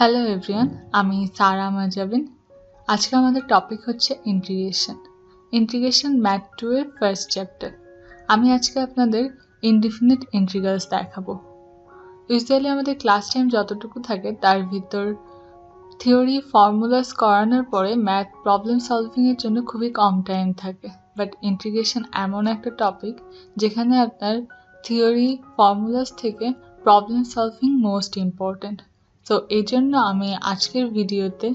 Hello everyone, আমি সারা মাজাবিন। আজকে আমাদের টপিক হচ্ছে ইন্টিগ্রেশন ম্যাথ 2 এর ফার্স্ট চ্যাপ্টার। আমি আজকে আপনাদের ইনডিফিনিট ইন্টিগ্রালস দেখাবো। ইউজুয়ালি আমাদের ক্লাস টাইম যতটুকু থাকে তার ভিতর থিওরি ফর্মুলাস করানোর পরে ম্যাথ প্রবলেম সলভিংয়ের জন্য খুবই কম টাইম থাকে। বাট ইন্টিগ্রেশন এমন একটা টপিক যেখানে আপনার থিওরি ফর্মুলাস থেকে প্রবলেম সলভিং মোস্ট ইম্পর্ট্যান্ট। তো এই জন্য আমি আজকের ভিডিওতে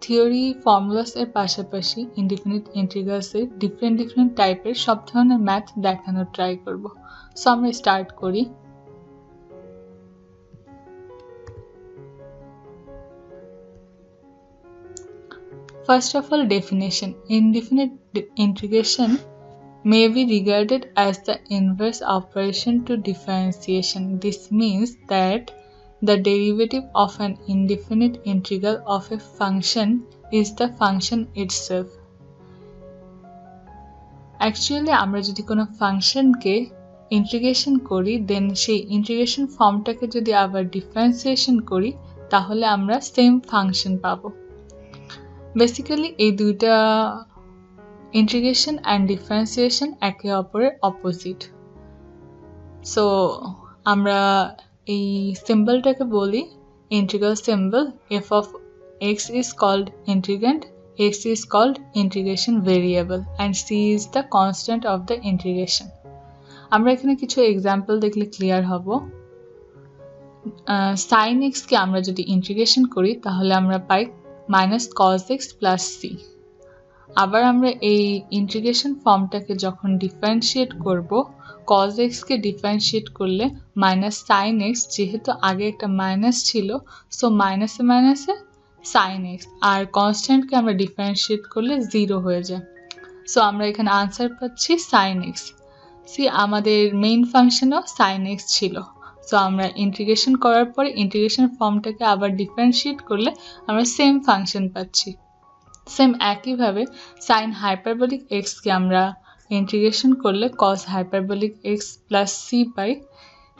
থিওরি ফর্মুলাস এর পাশাপাশি ইনডিফিনিট ইন্টিগ্রালসের ডিফারেন্ট টাইপের সব ধরনের ম্যাথ দেখানোর ট্রাই করব। সো আমরা স্টার্ট করি। First of all, definition. Indefinite integration may be regarded as the inverse operation to differentiation. This means that the derivative of an indefinite integral of a function is the function itself. Actually, আমরা যদি কোনো ফাংশনকে integration করি দেন সেই integration ফর্মটাকে যদি আবার differentiation করি তাহলে আমরা সেম ফাংশন পাবো। বেসিক্যালি এই দুইটা ইন্টিগ্রেশন অ্যান্ড ডিফারেন্সিয়েশন একে অপরের অপোজিট। সো আমরা এই সিম্বলটাকে বলি integral symbol. F of X is called integrand, X is called integration variable and C is the constant of the integration. আমরা এখানে কিছু এক্সাম্পল দেখলে ক্লিয়ার হব। সাইন এক্সকে আমরা যদি ইন্টিগ্রেশন করি তাহলে আমরা পাই minus cos x plus C. আবার আমরা এই ইন্টিগ্রেশন ফর্মটাকে যখন ডিফারেন্সিয়েট করব, কজ এক্সকে ডিফারেন্সিয়েট করলে মাইনাস সাইন এক্স, যেহেতু আগে একটা মাইনাস ছিল সো মাইনাসে মাইনাসে সাইন এক্স, আর কনস্ট্যান্টকে আমরা ডিফারেন্সিয়েট করলে 0 হয়ে যায়। সো আমরা এখানে আনসার পাচ্ছি সাইন এক্স। সি আমাদের মেইন ফাংশনও সাইন এক্স ছিল। সো আমরা ইন্টিগ্রেশন করার পরে ইন্টিগ্রেশন ফর্মটাকে আবার ডিফারেন্সিয়েট করলে আমরা সেম ফাংশন পাচ্ছি। সেম একইভাবে সাইন হাইপারবোলিক এক্সকে আমরা ইন্টিগ্রেশন করলে cos hyperbolic x plus C পাই।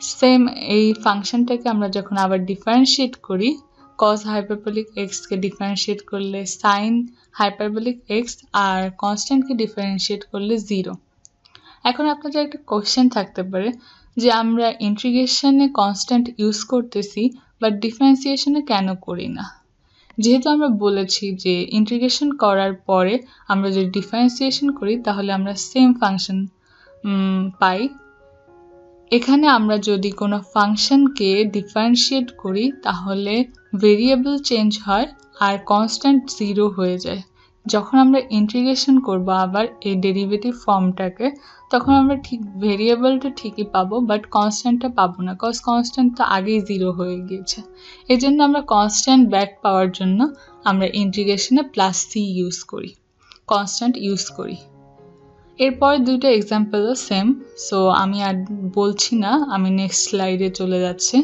সেম এই ফাংশনটাকে আমরা যখন আবার ডিফারেন্সিয়েট করি, কস হাইপারবোলিক এক্সকে ডিফারেন্সিয়েট করলে সাইন হাইপারবোলিক এক্স, আর কনস্ট্যান্টকে ডিফারেন্সিয়েট করলে 0। এখন আপনাদের একটা কোশ্চেন থাকতে পারে যে আমরা ইন্টিগ্রেশনে কনস্ট্যান্ট ইউজ করতেছি বাট ডিফারেন্সিয়েশনে কেন করি না? যেহেতু আমরা বলেছি যে ইন্টিগ্রেশন করার পরে আমরা যদি ডিফারেন্সিয়েশন করি তাহলে আমরা সেম ফাংশন পাই। এখানে আমরা যদি কোনো ফাংশনকে ডিফারেন্সিয়েট করি তাহলে ভেরিয়েবল চেঞ্জ হয় আর কনস্ট্যান্ট 0 হয়ে যায়। যখন আমরা ইন্টিগ্রেশন করব আবার এই ডেরিভেটিভ ফর্মটাকে, তখন আমরা ঠিক ভেরিয়েবলটা ঠিকই পাবো বাট কনস্ট্যান্টটা পাবো না, কজ কনস্ট্যান্ট তো আগেই 0 হয়ে গিয়েছে। এই জন্য আমরা কনস্ট্যান্ট ব্যাক পাওয়ার জন্য আমরা ইন্টিগ্রেশনে প্লাস সি ইউজ করি, কনস্ট্যান্ট ইউজ করি। এরপর দুইটা এক্সাম্পলও সেম। সো আমি আর বলছি না, আমি নেক্সট স্লাইডে চলে যাচ্ছি।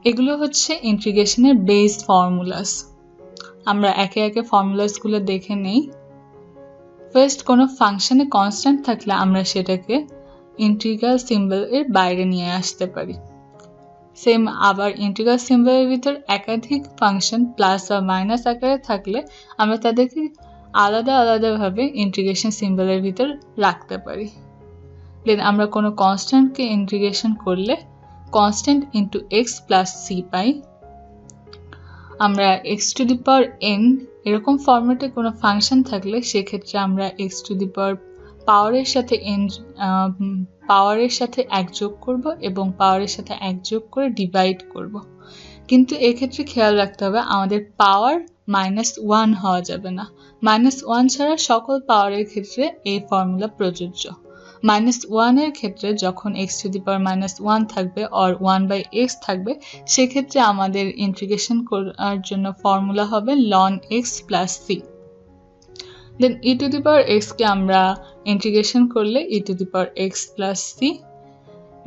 এগুলো হচ্ছে ইন্টিগ্রেশনের বেস ফর্মুলাস। আমরা একে একে ফর্মুলাসগুলো দেখে নেই। ফার্স্ট, কোনো ফাংশনে কনস্ট্যান্ট থাকলে আমরা সেটাকে ইন্টিগ্রাল সিম্বল এর বাইরে নিয়ে আসতে পারি। সেম আবার ইন্টিগ্রাল সিম্বলের ভিতর একাধিক ফাংশন প্লাস বা মাইনাস আকারে থাকলে আমরা তাদেরকে আলাদাভাবে ইন্টিগ্রেশন সিম্বলের ভিতর রাখতে পারি। দেন আমরা কোনো কনস্ট্যান্টকে ইন্টিগ্রেশন করলে constant into x plus C পাই। আমরা x to the power n এরকম ফরম্যাটে কোনো ফাংশন থাকলে সেক্ষেত্রে আমরা এক্স টু দি পাওয়ার পাওয়ারের সাথে পাওয়ারের সাথে 1 যোগ করব এবং পাওয়ারের সাথে 1 যোগ করে ডিভাইড করব। কিন্তু এক্ষেত্রে খেয়াল রাখতে হবে আমাদের পাওয়ার -1 হওয়া যাবে না। -1 ছাড়া সকল পাওয়ারের ক্ষেত্রে এই ফর্মুলা প্রযোজ্য। -1 এর ক্ষেত্রে যখন এক্স টু দি পাওয়ার -1 থাকবে অর 1/x থাকবে, সেক্ষেত্রে আমাদের ইন্টিগ্রেশন করার জন্য ফর্মুলা হবে ln x plus C. Then e to the power x কে আমরা ইন্টিগ্রেশন করলে e to the power x plus C.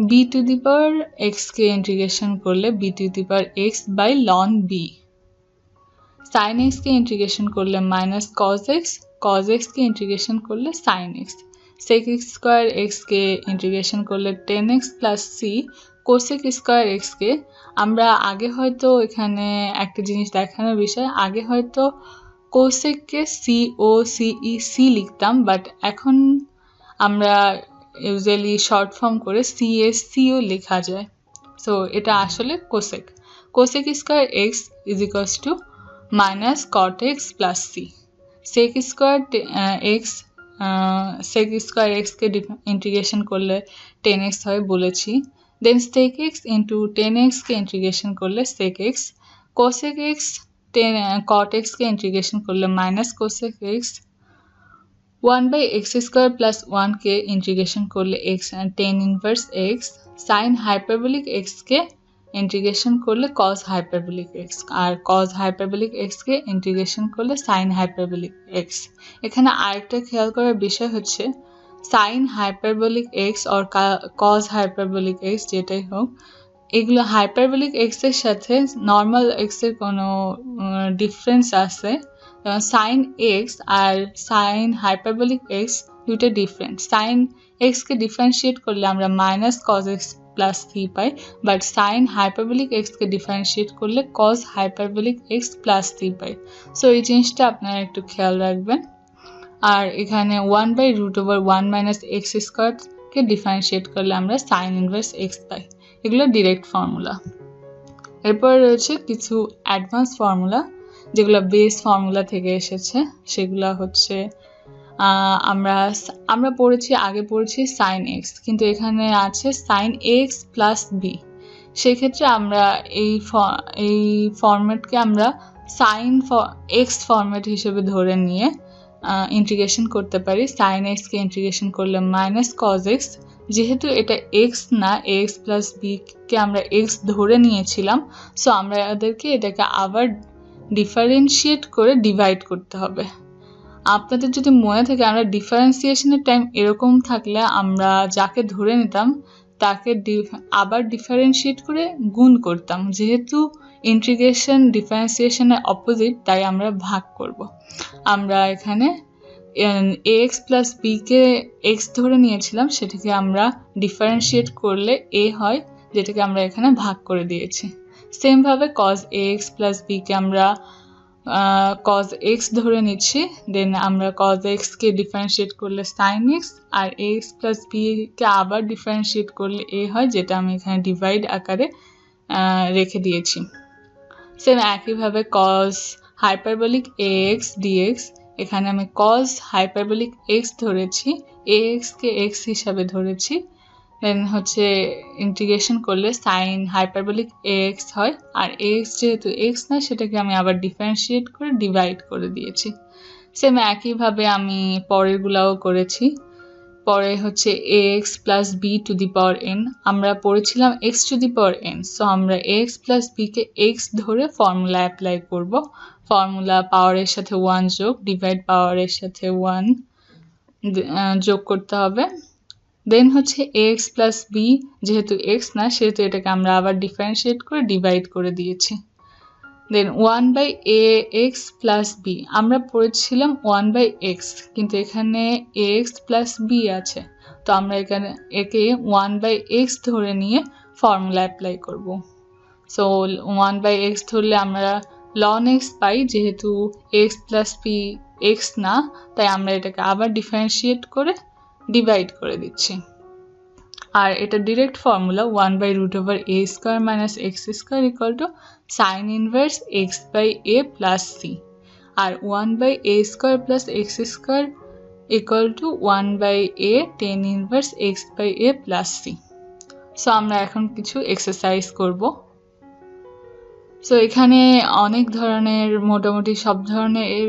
B to the power x কে ইন্টিগ্রেশন করলে b to the power x by ln b। Sine x কে integration করলে minus cos x কে integration করলে sine x। sec x square x কে integration করলে 10x plus C. Cosec square x কে আমরা আগে হয়তো এখানে একটা জিনিস দেখানোর বিষয়, আগে হয়তো কোসেক কে COSEC লিখতাম, বাট এখন আমরা ইউজুয়ালি শর্ট ফর্ম করে CSCও লেখা যায়। সো এটা আসলে cosec square x is equals to minus cot x plus c. Sec square এক্সকে ইন্টিগ্রেশন করলে 10x হয় বলেছি। Then sec x into 10x কে ইন্টিগ্রেশন করলে sec x, cosec x cot এক্সকে ইন্টিগ্রেশন করলে minus cosec x, 1/x² plus 1 কে integration করলে x and tan inverse x, sine hyperbolic x কে ইন্টিগ্রেশন করলে cos হাইপারবোলিক x, আর cos হাইপারবোলিক x কে ইন্টিগ্রেশন করলে সাইন হাইপারবোলিক x। এখানে আরেকটা খেয়াল করার বিষয় হচ্ছে sign hyperbolic x or cos hyperbolic x যেটাই হোক, এগুলো হাইপারবোলিক x এর সাথে নর্মাল x এর কোনো ডিফারেন্স আছে। সাইন এক্স আর সাইন হাইপারবোলিক এক্স দুইটা ডিফারেন্ট। সাইন এক্স কে ডিফারেন্সিয়েট করলে আমরা minus cos x plus C পাই, বাট সাইন হাইপারবোলিক এক্স কে ডিফারেন্সিয়েট করলে cos hyperbolic x plus C পাই। সো এই জিনিসটা আপনারা একটু খেয়াল রাখবেন। আর এখানে 1/√1 - x² কে ডিফারেন্সিয়েট করলে আমরা সাইন ইনভার্স এক্স পাই। এগুলো ডিরেক্ট ফর্মুলা। এরপর রয়েছে কিছু অ্যাডভান্স ফর্মুলা যেগুলো বেস ফর্মুলা থেকে এসেছে। সেগুলো হচ্ছে আমরা আগে পড়েছি সাইন এক্স, কিন্তু এখানে আছে সাইন এক্স প্লাস বি। সেক্ষেত্রে আমরা এই ফরম্যাটকে আমরা সাইন এক্স ফরম্যাট হিসেবে ধরে নিয়ে ইন্টিগ্রেশন করতে পারি। সাইন এক্সকে ইন্টিগ্রেশন করলে মাইনাস কজ এক্স, যেহেতু এটা এক্স না, এক্স প্লাস বিকে আমরা এক্স ধরে নিয়েছিলাম, সো আমরা এটাকে আবার ডিফারেন্সিয়েট করে ডিভাইড করতে হবে। আপনাদের যদি মনে থাকে আমরা ডিফারেন্সিয়েশনের টাইম এরকম থাকলে আমরা যাকে ধরে নিতাম তাকে আবার ডিফারেন্সিয়েট করে গুণ করতাম। যেহেতু ইন্টিগ্রেশন ডিফারেন্সিয়েশনের অপোজিট, তাই আমরা ভাগ করব। আমরা এখানে এক্স প্লাস বিকে এক্স ধরে নিয়েছিলাম, সেটাকে আমরা ডিফারেন্সিয়েট করলে এ হয়, যেটাকে আমরা এখানে ভাগ করে দিয়েছি। সেম ভাবে cos ax প্লাস b কে আমরা cos x ধরে নিচ্ছি, দেন আমরা cos x কে ডিফারেন্সিয়েট করলে sin x, আর ax প্লাস b কে আবার ডিফারেন্সিয়েট করলে a হয়, যেটা আমি এখানে ডিভাইড আকারে রেখে দিয়েছি। সেম একইভাবে cos হাইপারবোলিক ax dx, এখানে আমি cos হাইপারবোলিক x ধরেছি, ax কে x হিসাবে ধরেছি, দেন হচ্ছে ইন্টিগ্রেশন করলে সাইন হাইপারবোলিক x হয়, আর x যেহেতু x না, সেটাকে আমি আবার ডিফারেন্সিয়েট করে ডিভাইড করে দিয়েছি। সেম একইভাবে আমি পরেরগুলাও করেছি। পরে হচ্ছে ax plus b two the power n, আমরা পড়েছিলাম x to the power n, so আমরা ax প্লাস b কে x ধরে ফর্মুলা অ্যাপ্লাই করব। ফর্মুলা পাওয়ারের সাথে 1 যোগ, ডিভাইড পাওয়ারের সাথে 1 যোগ করতে হবে। দেন হচ্ছে ax প্লাস b, যেহেতু x না, সেহেতু এটাকে আমরা আবার ডিফারেন্সিয়েট করে ডিভাইড করে দিয়েছি। দেন 1/ax প্লাস b, আমরা পড়েছিলাম 1/x, কিন্তু এখানে ax প্লাস b আছে, তো আমরা একে 1/x ধরে নিয়ে ফর্মুলা অ্যাপ্লাই করব। সো 1/x ধরলে আমরা ln x পাই, যেহেতু x প্লাস b x না, তাই আমরা এটাকে আবার ডিফারেন্সিয়েট করে ডিভাইড করে দিচ্ছি। আর এটা direct formula 1/√a² - x² = sin inverse x/a plus c, আর 1/a² plus x² = 1/a tan inverse x/a plus c। So আমরা এখন কিছু এক্সারসাইজ করব। সো এখানে অনেক ধরনের, মোটামুটি সব ধরনের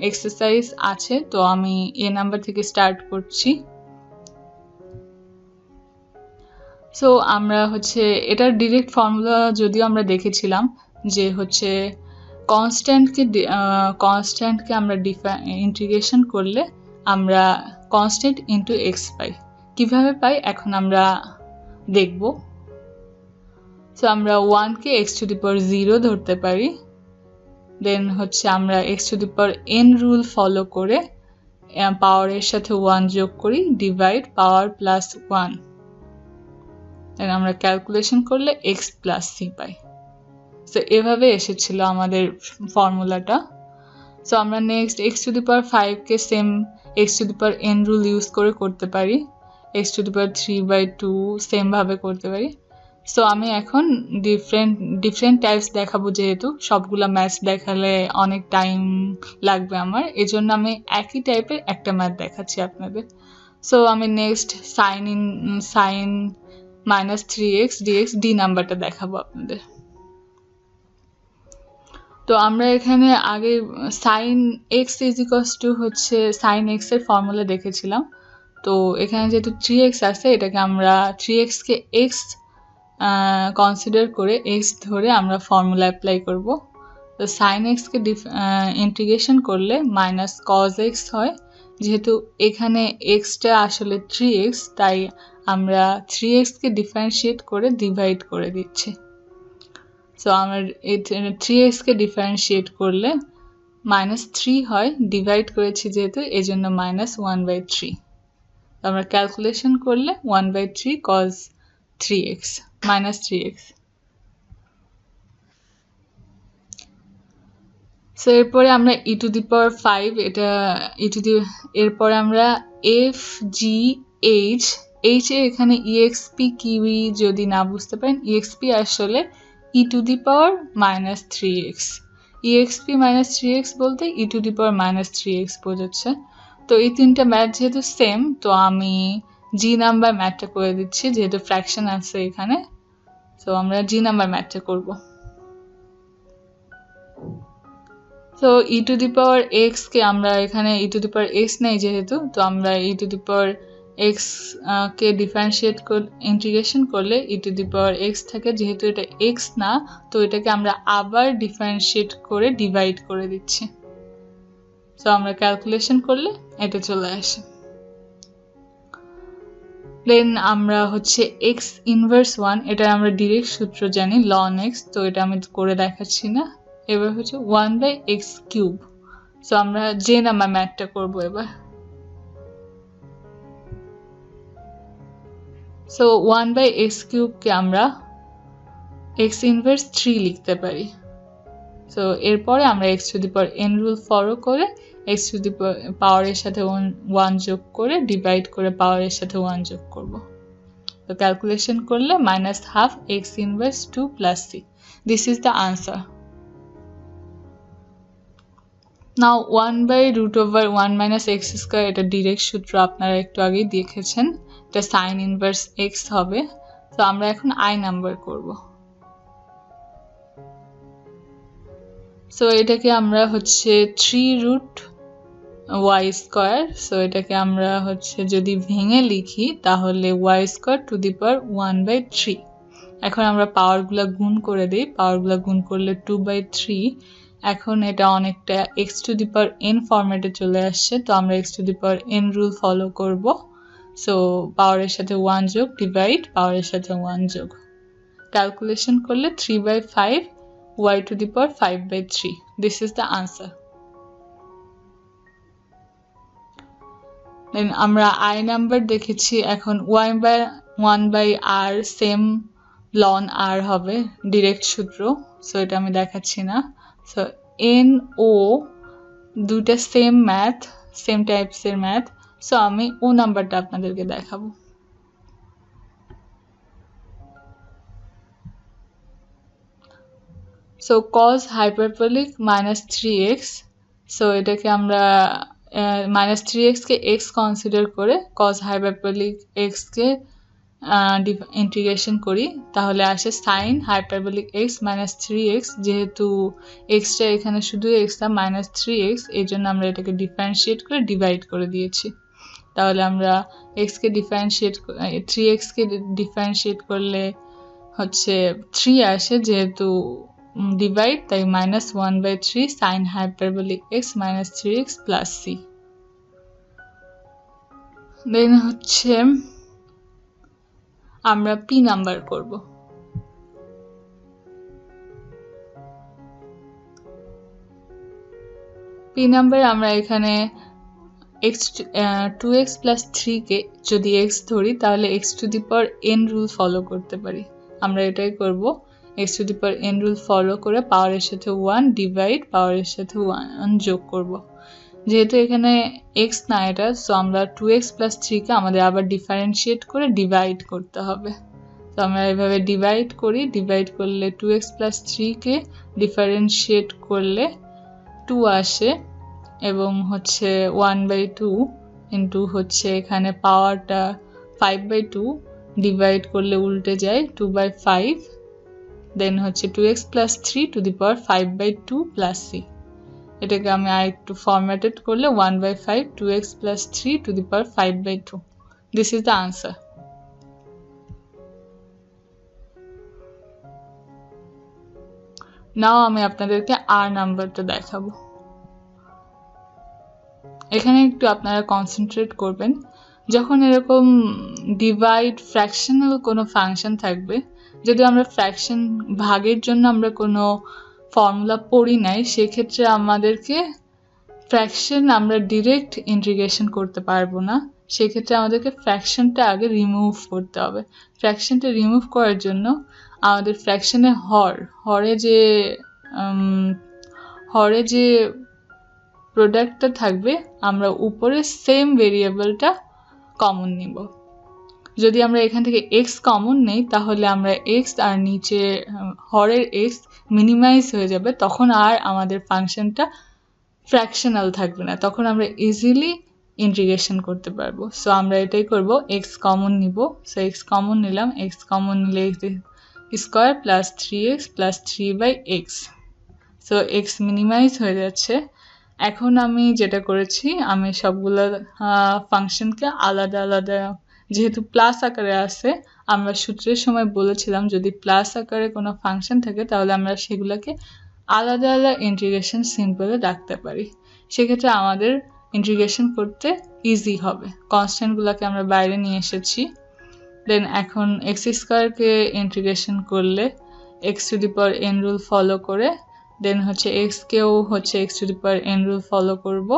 এক্সারসাইজ আছে, তো আমি এ নাম্বার থেকে স্টার্ট করছি। সো আমরা হচ্ছে এটার ডিরেক্ট ফর্মুলা যদিও আমরা দেখেছিলাম, যে হচ্ছে কনস্ট্যান্টকে আমরা ইন্টিগ্রেশন করলে আমরা কনস্ট্যান্ট ইন্টু এক্স পাই। কিভাবে পাই এখন আমরা দেখব। সো আমরা 1কে x⁴ ধরতে পারি, দেন হচ্ছে আমরা x⁴n রুল ফলো করে পাওয়ারের সাথে 1 যোগ করি, ডিভাইড পাওয়ার প্লাস 1। দেন আমরা ক্যালকুলেশন করলে x প্লাস সি পাই। সো এভাবে এসেছিল আমাদের ফর্মুলাটা। সো আমরা next x to the power 5 K same x to the power n rule use করে করতে পারি, x to the power 3/2 same ভাবে করতে পারি। সো আমি এখন ডিফারেন্ট টাইপস দেখাবো, যেহেতু সবগুলা ম্যাথ দেখালে অনেক টাইম লাগবে আমার, এজন্য আমি একই টাইপের একটা ম্যাথ দেখাচ্ছি আপনাদের। সো আমি next sine minus 3x dx D নাম্বারটা দেখাবো আপনাদের। তো আমরা এখানে আগে sine x is equals to হচ্ছে সাইন x এর ফর্মুলা দেখেছিলাম। তো এখানে যেহেতু 3x আছে, এটাকে আমরা 3x কে x কনসিডার করে x ধরে আমরা ফর্মুলা অ্যাপ্লাই করব। তো সাইন x কে ইন্টিগ্রেশন করলে মাইনাস কজ x হয়। যেহেতু এখানে xটা আসলে 3x, তাই আমরা 3x কে ডিফারেন্সিয়েট করে ডিভাইড করে দিচ্ছি। সো আমার 3x কে ডিফারেন্সিয়েট করলে -3 হয়, ডিভাইড করেছি যেহেতু, এজন্য -1/3। আমরা ক্যালকুলেশন করলে 1/3 cos 3x -3x। সো এরপরে আমরা e টু দি পাওয়ার 5, এটা এরপরে আমরা f g h h এ এখানে exp কিউই যদি না বুঝতে পারেন, exp আসলে e two the power -3x, exp -3x বলতে e two the power -3x বোঝাচ্ছে। তো এই তিনটা ম্যাথ যেহেতু সেম, তো আমি জি নাম্বার ম্যাথটা করে দিচ্ছি, যেহেতু ফ্র্যাকশন আছে এখানে। তো আমরা জি নাম্বার ম্যাথটা করব। তো e two the power x কে আমরা এখানে e two the power x নেই যেহেতু, তো আমরা e two the power x K differentiate integration করলে e two the power x থাকে, যেহেতু এটা x না, তো এটাকে আমরা আবার ডিফারেন্সিয়েট করে ডিভাইড করে দিচ্ছি। সো আমরা ক্যালকুলেশন করলে এটা চলে আসে। দেন আমরা হচ্ছে x ইনভার্স 1, এটা আমরা ডিরেক্ট সূত্র জানি ln x, তো এটা আমি করে দেখাচ্ছি না। এবার হচ্ছে 1/x কিউব। সো আমরা যে নাম্বার ম্যাথটা করব এবার। সো 1/x কিউব কে আমরা x ইনভার্স 3 লিখতে পারি। সো এরপরে আমরা x to the power n rule follow করে x টু দি পাওয়ারের সাথে 1 যোগ করে ডিভাইড করে পাওয়ারের সাথে 1 যোগ করব। তো ক্যালকুলেশন করলে -12 x inverse 2 plus c। This is the answer. Now 1/√1 - x², এটা ডিরেক্ট সূত্র, আপনারা একটু আগেই দেখেছেন, এটা সাইন ইনভার্স x হবে। তো আমরা এখন i নাম্বার করব। সো এটাকে আমরা হচ্ছে 3√y²। সো এটাকে আমরা হচ্ছে যদি ভেঙে লিখি তাহলে y² টু দি পাওয়ার 1/3। এখন আমরা পাওয়ারগুলো গুণ করে দিই, পাওয়ারগুলো গুণ করলে 2/3। এখন এটা অনেকটা x to the power n ফরম্যাটে চলে আসছে, তো আমরা x to the power n rule follow করব। সো পাওয়ারের সাথে 1 যোগ ডিভাইড পাওয়ারের সাথে 1 যোগ, ক্যালকুলেশন করলে 3/5 y to the power 5/3. This is the answer. Then আমরা i নাম্বার দেখেছি, এখন y/1/r সেম ln r হবে, ডিরেক্ট সূত্র। সো এটা আমি দেখাচ্ছি না। সো n ও দুইটা সেম ম্যাথ, সেম টাইপসের ম্যাথ। সো আমি ও নাম্বারটা আপনাদেরকে দেখাবো। So cos hyperbolic -3x, so এটাকে আমরা -3x কে x কনসিডার করে cos hyperbolic x কে ইন্টিগ্রেশন করি, তাহলে আসে sin hyperbolic x -3x। যেহেতু xটা এখানে শুধু x না -3x, এই জন্য আমরা এটাকে ডিফারেন্সিয়েট করে ডিভাইড করে দিয়েছি। তাহলে আমরা থ্রি এক্স কে ডিফারেন্সিয়েট করলে হচ্ছে 3 আসে, যেহেতু ডিভাইড তাই -1/3 sin hyperbolic x -3x plus c। দেন হচ্ছে আমরা পি নাম্বার করব। পি নাম্বার আমরা এখানে 2x প্লাস 3 কে যদি x ধরি তাহলে x to the power n rule follow করতে পারি। আমরা এটাই করব, x to the power n rule follow করে পাওয়ারের সাথে 1 ডিভাইড পাওয়ারের সাথে 1 যোগ করব। যেহেতু এখানে x না এটা, সো আমরা 2x প্লাস 3 কে আমাদের আবার ডিফারেন্সিয়েট করে ডিভাইড করতে হবে। তো আমরা এভাবে ডিভাইড করি, ডিভাইড করলে 2x প্লাস 3 কে ডিফারেন্সিয়েট করলে 2 আসে এবং হচ্ছে 1/2 ইন্টু হচ্ছে এখানে পাওয়ারটা 5/2 ডিভাইড করলে উল্টে যায় 2/5, দেন হচ্ছে 2x plus 3 to the power 5/2 plus c। এটাকে আমি আরেকটু ফরম্যাটেড করলে 1/5 2x plus 3 to the power 5/2। This is the answer. Now আমি আপনাদেরকে আর নাম্বারটা দেখাবো। এখানে একটু আপনারা কনসেন্ট্রেট করবেন, যখন এরকম ডিভাইড ফ্র্যাকশনাল কোনো ফাংশন থাকবে, যদি আমরা ফ্র্যাকশন ভাগের জন্য আমরা কোনো ফর্মুলা পড়ি নাই, সেক্ষেত্রে আমাদেরকে ফ্র্যাকশন আমরা ডিরেক্ট ইন্টিগ্রেশন করতে পারবো না, সেক্ষেত্রে আমাদেরকে ফ্র্যাকশনটা আগে রিমুভ করতে হবে। ফ্র্যাকশনটা রিমুভ করার জন্য আমাদের ফ্র্যাকশনের হরে যে প্রোডাক্টটা থাকবে আমরা উপরে সেম ভেরিয়েবলটা কমন নিব। যদি আমরা এখান থেকে x কমন নেই তাহলে আমরা x আর নিচে হরের x মিনিমাইজ হয়ে যাবে, তখন আর আমাদের ফাংশনটা ফ্র্যাকশনাল থাকবে না, তখন আমরা ইজিলি ইন্টিগ্রেশন করতে পারবো। সো আমরা এটাই করব, x কমন নিব। সো x কমন নিলাম, x কমন নিলে x square plus 3x plus 3/x। So x minimize হয়ে যাচ্ছে। এখন আমি যেটা করেছি, আমি সবগুলো ফাংশনকে আলাদা আলাদা, যেহেতু প্লাস আকারে আছে, আমরা সূত্রের সময় বলেছিলাম যদি প্লাস আকারে কোনো ফাংশন থাকে তাহলে আমরা সেগুলোকে আলাদা আলাদা ইন্টিগ্রেশন সিম্পলে রাখতে পারি, সেক্ষেত্রে আমাদের ইন্টিগ্রেশন করতে ইজি হবে। কনস্ট্যান্টগুলোকে আমরা বাইরে নিয়ে এসেছি। দেন এখন x স্কোয়ারকে ইন্টিগ্রেশন করলে x to the power n rule follow করে, দেন হচ্ছে x কেও হচ্ছে x to the power n rule follow করব,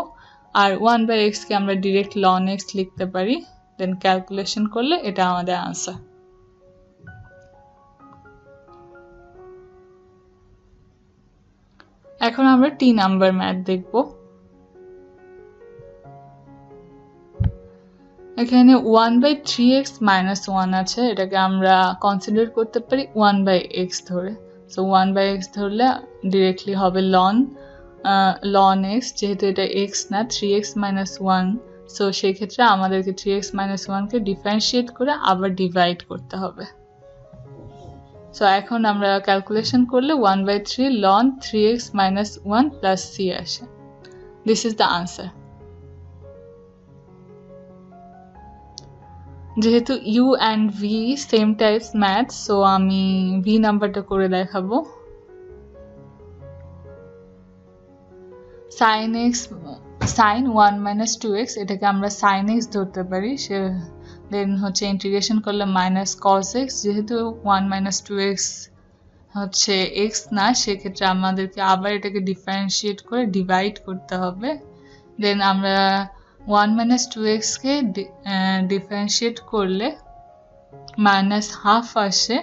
আর 1/x কে আমরা ডিরেক্ট ln x লিখতে পারি। দেন ক্যালকুলেশন করলে এটা আমাদের আনসার। এখন আমরা টি নাম্বার ম্যাথ দেখব। এখানে 1/3x মাইনাস 1 আছে, এটাকে আমরা কনসিডার করতে পারি 1/x ধরে। সো 1/x ধরলে ডিরেক্টলি হবে ln x, যেহেতু এটা x না 3x মাইনাস 1, সো সেই ক্ষেত্রে আমাদেরকে 3x মাইনাস 1কে ডিফারেন্সিয়েট করে আবার ডিভাইড করতে হবে। সো এখন আমরা ক্যালকুলেশন করলে 1/3 ln 3x minus 1 plus c আসে। This is the answer. যেহেতু u and v same types math, so আমি v নাম্বারটা করে দেখাবো। sin 1 minus 2x, এটাকে আমরা sin x ধরতে পারি। দেন হচ্ছে ইন্টিগ্রেশন করলে মাইনাস cos x, যেহেতু 1 minus 2x হচ্ছে x না, সেক্ষেত্রে আমাদেরকে আবার এটাকে ডিফারেন্সিয়েট করে ডিভাইড করতে হবে। দেন আমরা 1 minus 2x কে ডিফারেন্সিয়েট করলে মাইনাস হাফ আসে,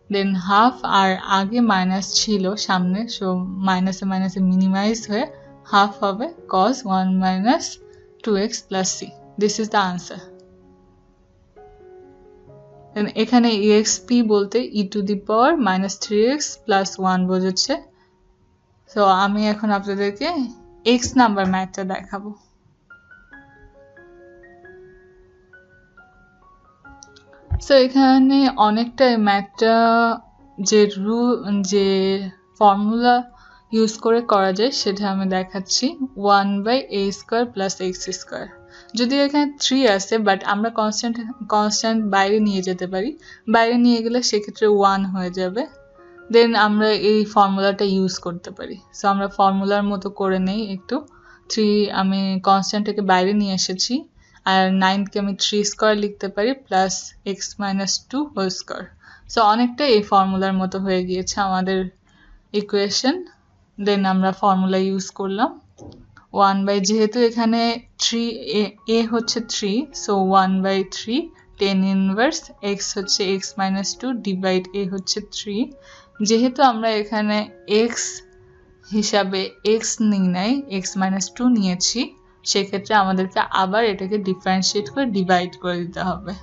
দেন হাফ আর আগে মাইনাস ছিল সামনে, সো মাইনাসে মাইনাসে মিনিমাইজ হয়ে হাফ হবে cos 1 minus 2x plus c. This is the answer. Then এখানে exp বলতে e to the power minus 3x plus 1 বোঝাচ্ছে। সো আমি এখন আপনাদেরকে x নাম্বার ম্যাথটা দেখাবো। সো এখানে অনেকটা ম্যাথটা যে ফর্মুলা ইউজ করে করা যায় সেটা আমি দেখাচ্ছি। 1/a² প্লাস x স্কোয়ার, যদি এখানে 3 আসে, বাট আমরা কনস্ট্যান্ট বাইরে নিয়ে যেতে পারি, বাইরে নিয়ে গেলে সেক্ষেত্রে 1 হয়ে যাবে। দেন আমরা এই ফর্মুলাটা ইউজ করতে পারি। সো আমরা ফর্মুলার মতো করে নেই একটু। 3 আমি কনস্ট্যান্টটাকে বাইরে নিয়ে এসেছি, আর 9কে আমি 3 স্কোয়ার লিখতে পারি plus x minus 2 whole square. So অনেকটা এই ফর্মুলার মতো হয়ে গিয়েছে আমাদের ইকুয়েশন। দেন আমরা ফর্মুলা ইউজ করলাম 1 যেহেতু এখানে 3 a হচ্ছে 3, সো 1/3 tan ইনভার্স x হচ্ছে x - 2 ডিভাইড a হচ্ছে 3। যেহেতু আমরা এখানে x হিসাবে x নিই নাই, x - 2 নিয়েছি, সেক্ষেত্রে আমাদেরকে আবার এটাকে ডিফারেন্সিয়েট করে ডিভাইড করে দিতে হবে।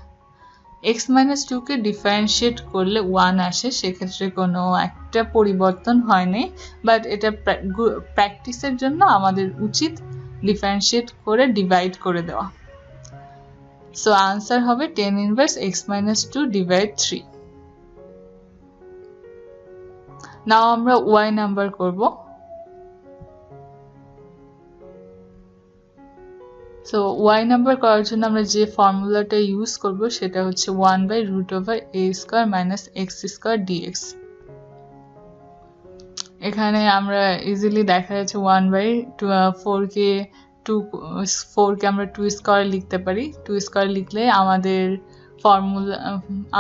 x - 2 কে ডিফারেন্সিয়েট করলে 1 আসে, সেক্ষেত্রে কোনো একটা পরিবর্তন হয়নি, বাট এটা প্র্যাকটিসের জন্য আমাদের উচিত ডিফারেন্সিয়েট করে ডিভাইড করে দেওয়া। সো আনসার হবে tan ইনভার্স x - 2 ডিভাইড 3। নাও আমরা y নাম্বার করব। সো y নাম্বার করার জন্য আমরা যে ফর্মুলাটা ইউজ করব সেটা হচ্ছে 1/√a² - x² dx। এখানে আমরা ইজিলি দেখা যাচ্ছে 1/4কে 4কে আমরা 2² লিখতে পারি। 2² লিখলে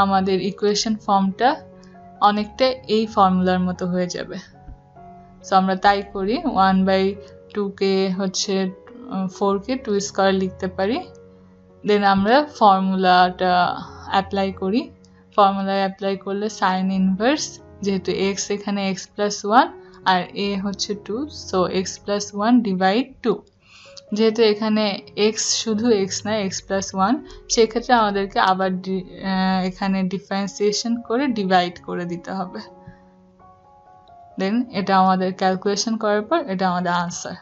আমাদের ইকুয়েশন ফর্মটা অনেকটা এই ফর্মুলার মতো হয়ে যাবে। সো আমরা তাই করি, 1/2কে হচ্ছে 4কে 2² লিখতে পারি। দেন আমরা ফর্মুলাটা অ্যাপ্লাই করি। ফর্মুলা অ্যাপ্লাই করলে সাইন ইনভার্স, যেহেতু x এখানে x + 1 আর a হচ্ছে 2, সো x + 1 ডিভাইড 2। যেহেতু এখানে x শুধু x না, x + 1, সেক্ষেত্রে আমাদেরকে আবার এখানে ডিফারেন্সিয়েশন করে ডিভাইড করে দিতে হবে। দেন এটা আমাদের ক্যালকুলেশন করার পর এটা আমাদের আনসার।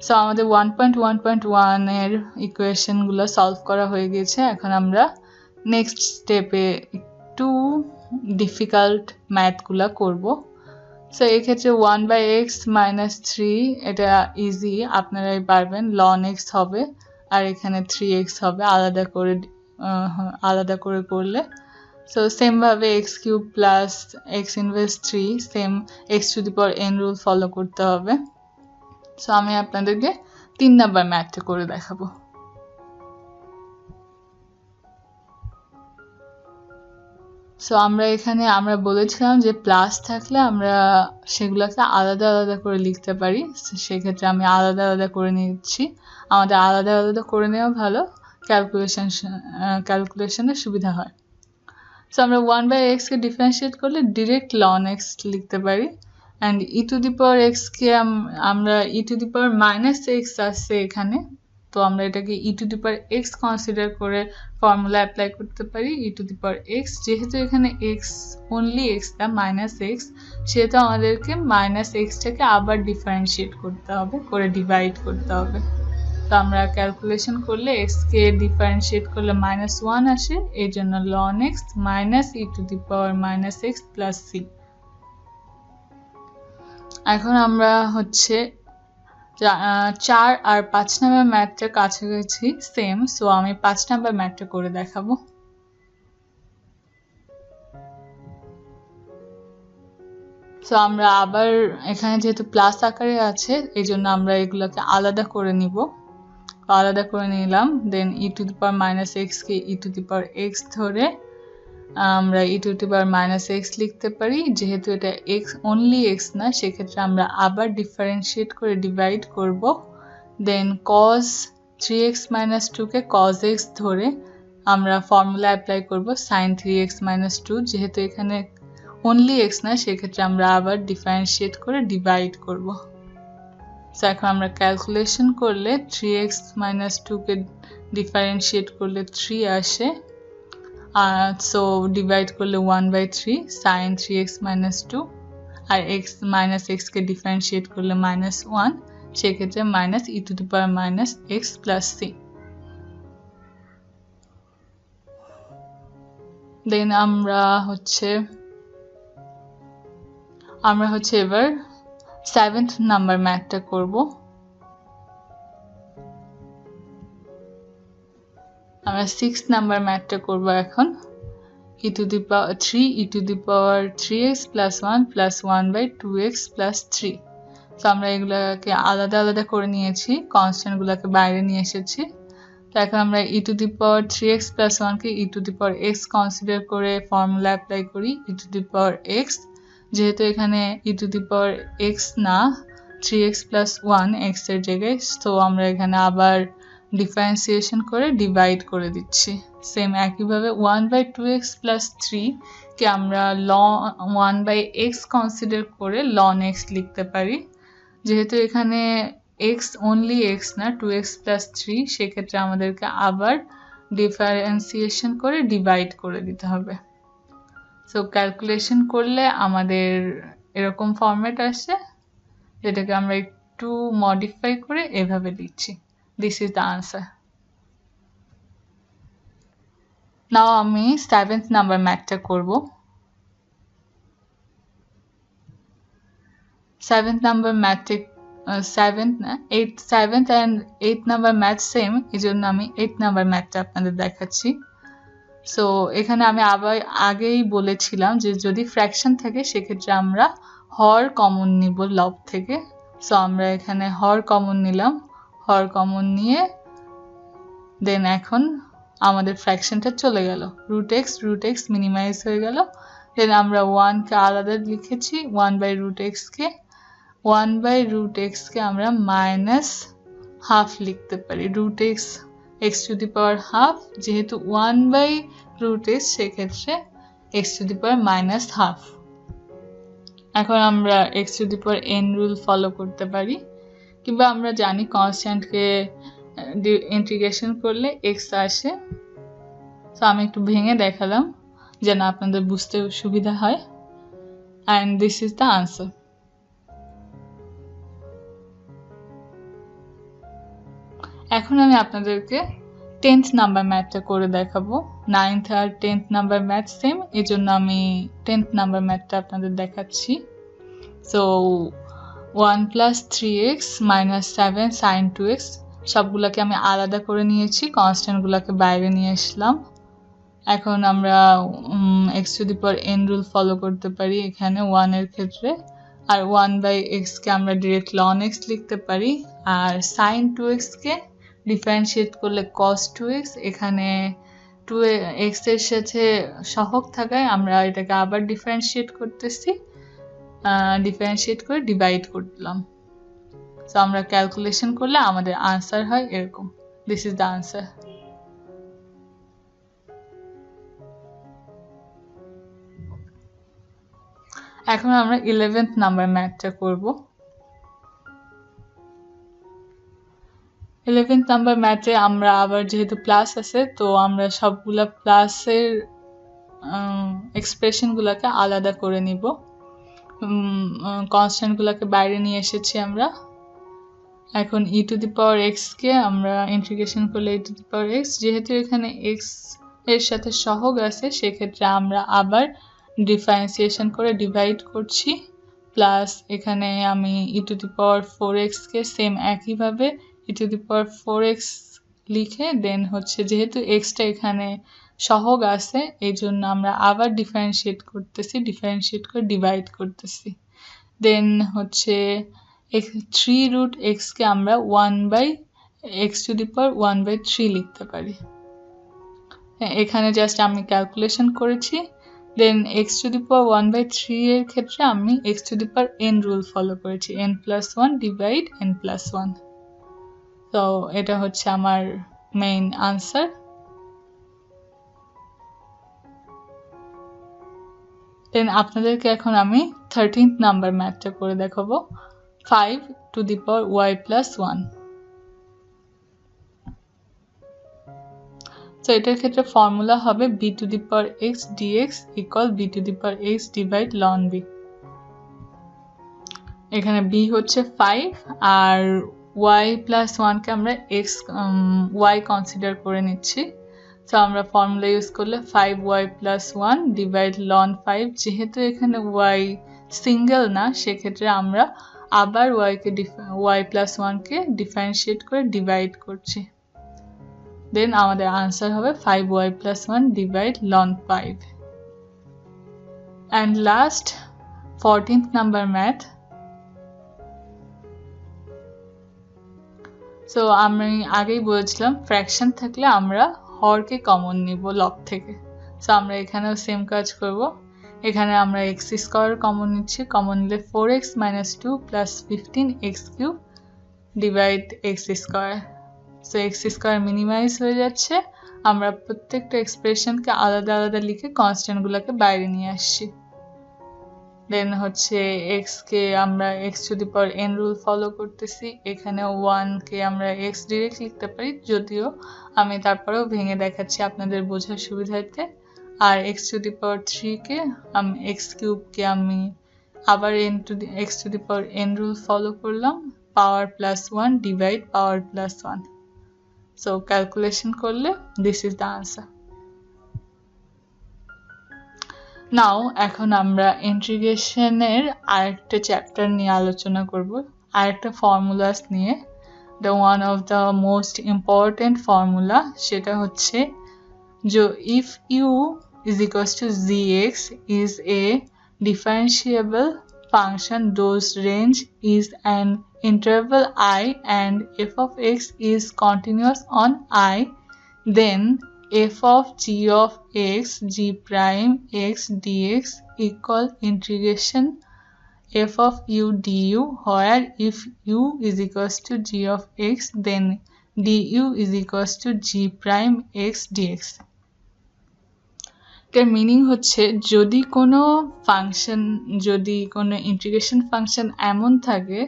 সো আমাদের 1.1.1 এর ইকুয়েশনগুলো সলভ করা হয়ে গেছে। এখন আমরা নেক্সট স্টেপে একটু ডিফিকাল্ট ম্যাথগুলো করব। সো এক্ষেত্রে 1/x - 3 এটা ইজি, আপনারাই পারবেন। ln x হবে আর এখানে 3x হবে আলাদা করে করলে। সো সেম ভাবে x³ plus x inverse 3, same x⁴n rule follow করতে হবে। সো আমি আপনাদেরকে 3 নাম্বার ম্যাথটা করে দেখাবো। সো আমরা বলেছিলাম যে প্লাস থাকলে আমরা সেগুলোকে আলাদা আলাদা করে লিখতে পারি। সেক্ষেত্রে আমি আলাদা আলাদা করে নিচ্ছি। আমাদের আলাদা আলাদা করে নেওয়া ভালো, ক্যালকুলেশনে সুবিধা হয়। সো আমরা 1/x কে ডিফারেন্সিয়েট করলে ডিরেক্ট ln x লিখতে পারি। অ্যান্ড e⁻x কে আমরা e⁻−x আসছে এখানে, তো আমরা এটাকে e⁻x কনসিডার করে ফর্মুলা অ্যাপ্লাই করতে পারি। e⁻x, যেহেতু এখানে x অনলি x না -x, সেহেতু আমাদেরকে -xটাকে আবার ডিফারেন্সিয়েট করতে হবে, করে ডিভাইড করতে হবে। তো আমরা ক্যালকুলেশন করলে x কে ডিফারেন্সিয়েট করলে -1 আসে, এই জন্য ln x -e⁻−x plus c। এখন আমরা হচ্ছে 4 আর 5 নাম্বার ম্যাথটা কাছাকাছি সেম, সো আমি 5 নাম্বার ম্যাথটা করে দেখাবো। সো আমরা আবার এখানে যেহেতু প্লাস আকারে আছে, এই জন্য আমরা এগুলোকে আলাদা করে নিব। আলাদা করে নিলাম। দেন e⁻−x কে e⁻x ধরে আমরা e⁻−x লিখতে পারি। যেহেতু এটা x অনলি x না, সেক্ষেত্রে আমরা আবার ডিফারেন্সিয়েট করে ডিভাইড করব। দেন cos 3x - 2 কে cos x ধরে আমরা ফর্মুলা অ্যাপ্লাই করব sin 3x - 2। যেহেতু এখানে অনলি x না, সেক্ষেত্রে আমরা আবার ডিফারেন্সিয়েট করে ডিভাইড করব। সো এখন আমরা ক্যালকুলেশন করলে 3x - 2 কে ডিফারেন্সিয়েট করলে 3 আসে, সো ডিভাইড করলে 1/3 sin 3x - 2, আর x কে ডিফারেন্সিয়েট করলে -1, সেক্ষেত্রে -e⁻−x প্লাস c। দেন আমরা হচ্ছে এবার 7th নাম্বার ম্যাথটা করব। আমরা 6th নাম্বার ম্যাথটা করব এখন। e⁻3x + 1 + 1/2x + 3। তো আমরা এগুলোকে আলাদা আলাদা করে নিয়েছি, কনস্ট্যান্টগুলোকে বাইরে নিয়ে এসেছি। তো এখন আমরা e⁻3x + 1 কে e⁻x কনসিডার করে ফর্মুলা অ্যাপ্লাই করি। e⁻x, যেহেতু এখানে e⁻x না, 3x plus 1 x এর জায়গায়, তো আমরা এখানে আবার ডিফারেন্সিয়েশন করে ডিভাইড করে দিচ্ছি। সেম একইভাবে 1/2x plus 3 কে আমরা ln 1/x কনসিডার করে ln x লিখতে পারি। যেহেতু এখানে x only x না 2x plus 3, সেক্ষেত্রে আমাদেরকে আবার ডিফারেন্সিয়েশন করে ডিভাইড করে দিতে হবে। সো ক্যালকুলেশন করলে আমাদের এরকম ফরম্যাট আসে, যেটাকে আমরা একটু মডিফাই করে এভাবে লিখছি। This is the answer. Now আমি 7th নাম্বার ম্যাথটা করব। 7th নাম্বার ম্যাথে 7th and 8th number math same, এই জন্য আমি 8th নাম্বার ম্যাথটা আপনাদের দেখাচ্ছি। সো এখানে আমি আবার আগেই বলেছিলাম যে যদি ফ্র্যাকশন থাকে সেক্ষেত্রে আমরা হর কমন নিব লব থেকে। সো আমরা এখানে হর কমন নিলাম, হর কমন নিয়ে দেন এখন আমাদের ফ্র্যাকশনটা চলে গেল, রুট এক্স মিনিমাইজ হয়ে গেল। দেন আমরা 1কে আলাদা লিখেছি, 1/√x কে 1/√x কে আমরা -12 লিখতে পারি। √x x to the power half, যেহেতু 1/√x সেক্ষেত্রে x to the power -12। এখন আমরা x to the power n rule follow করতে পারি, কিংবা আমরা জানি কনস্ট্যান্টকে ইন্টিগ্রেশন করলে x আসে। তো আমি একটু ভেঙে দেখালাম যেন আপনাদের বুঝতে সুবিধা হয়। And this is the answer. এখন আমি আপনাদেরকে 10th নাম্বার ম্যাথটা করে দেখাবো। 9th আর 10th নাম্বার ম্যাথ সেম, এই জন্য আমি 10th নাম্বার ম্যাথটা আপনাদের দেখাচ্ছি। So 1 plus 3x minus 7 sin 2x সবগুলোকে আমি আলাদা করে নিয়েছি, কনস্ট্যান্টগুলোকে বাইরে নিয়ে আসলাম। এখন আমরা x to the power n rule follow করতে পারি এখানে 1 এর ক্ষেত্রে, আর 1/x কে আমরা ডিরেক্ট ln x লিখতে পারি, আর sin 2x কে ডিফারেন্সিয়েট করলে cos 2x। এখানে 2x এর সাথে সহগ থাকায় আমরা এটাকে আবার ডিফারেন্সিয়েট করতেছি, ডিফারেন্সিয়েট করে ডিভাইড করলাম। সো আমরা ক্যালকুলেশন করলে আমাদের আনসার হয় এরকম। This is the answer. এখন আমরা 11th নাম্বার ম্যাথটা করব। 11th নাম্বার ম্যাথে আমরা আবার যেহেতু প্লাস আছে, তো আমরা সবগুলা প্লাসের এক্সপ্রেশনগুলোকে আলাদা করে নিব। কনস্ট্যান্টগুলোকে বাইরে নিয়ে এসেছি আমরা। এখন e to the power x কে আমরা ইন্টিগ্রেশন করলে e to the power x, যেহেতু এখানে x এর সাথে সহগ আছে সেক্ষেত্রে আমরা আবার ডিফারেন্সিয়েশন করে ডিভাইড করছি, প্লাস এখানে আমি e to the power 4x K same একইভাবে e to the power 4x লিখে দেন হচ্ছে যেহেতু xটা এখানে সহগ আছে এই জন্য আমরা আবার ডিফারেন্সিয়েট করতেছি, ডিফারেন্সিয়েট করে ডিভাইড করতেছি। দেন হচ্ছে 3√x কে আমরা 1/x to the power 1/3 লিখতে পারি। এখানে জাস্ট আমি ক্যালকুলেশন করেছি। দেন x to the power 1/3 এর ক্ষেত্রে আমি x to the power n rule follow করেছি, n+1 ডিভাইড n+1। তো এটা হচ্ছে আমার মেইন আনসার। দেন আপনাদেরকে এখন আমি 13th নাম্বার ম্যাথটা করে দেখাবো। 5 to the power y plus 1। তো এটার ক্ষেত্রে ফর্মুলা হবে b to the power x dx equal b to the power x divide ln b। এখানে b হচ্ছে 5 আর y plus 1 কে আমরা y কনসিডার করে নিচ্ছি। তো আমরা ফর্মুলা ইউজ করলে 5y plus 1 ডিভাইড ln 5, যেহেতু এখানে y সিঙ্গেল না সেক্ষেত্রে আমরা আবার y plus 1 কে ডিফারেন্সিয়েট করে ডিভাইড করছি। দেন আমাদের আনসার হবে 5y plus 1 divide ln 5। And last 14th number math. So আমি আগেই বলেছিলাম ফ্র্যাকশন থাকলে আমরা হরকে কমন নিব লব থেকে। সো আমরা এখানেও সেম কাজ করব। এখানে আমরা x স্কয়ার কমন নিচ্ছি, কমন নিলে 4x - 2 + 15x³ divide x square. So x square minimize হয়ে যাচ্ছে। আমরা প্রত্যেকটা এক্সপ্রেশনকে আলাদা আলাদা লিখে কনস্ট্যান্টগুলোকে বাইরে নিয়ে আসছি। দেন হচ্ছে x কে আমরা x⁴n রুল ফলো করতেছি। এখানে 1 কে আমরা x ডিরেক্ট লিখতে পারি, যদিও আমি তারপরেও ভেঙে দেখাচ্ছি আপনাদের বোঝার সুবিধার্থে। আর x⁴ কে x³ কে আমি আবার x⁴n রুল ফলো করলাম, পাওয়ার +1 ডিভাইড পাওয়ার +1। সো ক্যালকুলেশন করলে দিস ইজ দ্য আনসার। নাও এখন আমরা ইন্টিগ্রেশনের আরেকটা চ্যাপ্টার নিয়ে আলোচনা করব, আরেকটা ফর্মুলাস নিয়ে। The one of the most important formula, সেটা হচ্ছে যে if u is equals to gx is a differentiable function whose range is an interval I and f of x is continuous on I, then f of g of x g prime x dx equal integration f of u du, where if u is equals to g of x then du is equals to g prime x dx। এর meaning হচ্ছে যদি কোনো function, যদি কোনো integration function এমন থাকে